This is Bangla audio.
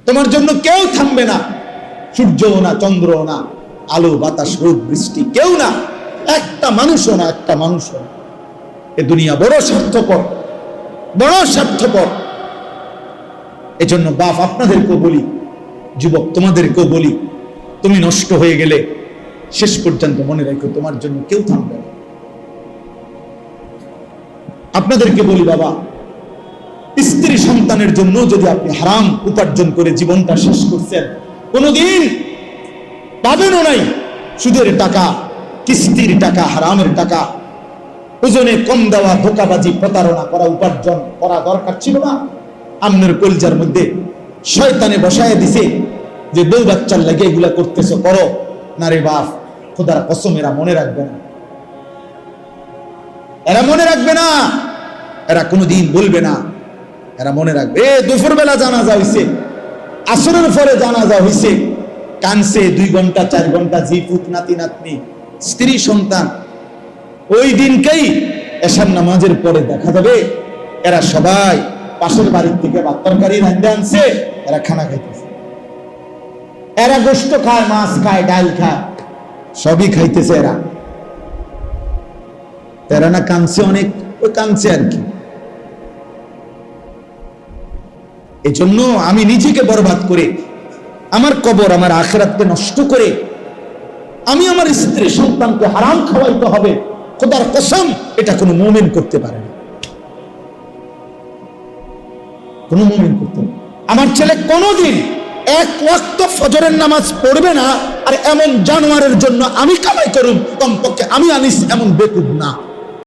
তোমার জন্য কেউ থামবে না, সূর্যও না, চন্দ্রও না, আলো বাতাস রোদ বৃষ্টি কেউ না, একটা মানুষও না, একটা মানুষও না। এ দুনিয়া বড় স্বার্থপর, বড় স্বার্থপর। এজন্য বাপ আপনাদেরকেও বলি, যুবক তোমাদেরকেও বলি, তুমি নষ্ট হয়ে গেলে শেষ পর্যন্ত মনে রাখো তোমার জন্য কেউ থামবে না। আপনাদেরকে বলি বাবা, স্ত্রী সন্তানের জন্য যদি আপনি হারাম উপার্জন করে জীবনটা শেষ করছেন, কোনোদিন পাবেনও নাই। সুদের টাকা, কিস্তির টাকা, হারামের টাকা, ওজনে কম দেওয়া, ধোকাবাজি, প্রতারণা করা উপার্জন করা দরকার ছিল না? আপনার কলজার মধ্যে শয়তানে বসায় দিছে যে বউ বাচ্চার লাগে এগুলা করতেছো, করো না রে বাপ, খোদার কসম এরা মনে রাখবে না, এরা মনে রাখবে না, এরা কোনোদিন বলবে না, এরা মনে রাখবে। দুপুর বেলা জানাজা হইছে, আসরের পরে জানাজা হইছে, কানছে 2 ঘন্টা 4 ঘন্টা, জি পুত নাতি নাতনি স্ত্রী সন্তান। ওই দিনকেই এশার নামাজের পরে দেখা যাবে এরা সবাই পাশের বাড়ির থেকে ভাত তরকারি রাঁধতে আনছে, এরা খানা খাইতেছে, এরা গোশত খায়, মাছ খায়, ডাল খায়, সবই খাইতেছে এরা। এরা না কানছে অনেক, ওই কানছে আর কি। এজন্য আমি নিজেকে বরবাদ করে, আমার কবর, আমার আখিরাতকে নষ্ট করে আমি আমার স্ত্রী সন্তানকে হারাম খাওয়াইতে হবে, খোদার কসম এটা কোনো মুমিন করতে পারে না, কোনো মুমিন করতে পারে। আমার ছেলে কোনোদিন 1 ওয়াক্ত ফজরের নামাজ পড়বে না, আর এমন জানোয়ারের জন্য আমি কামাই করুম, কমপক্ষে আমি আনিস, এমন বেকুব না।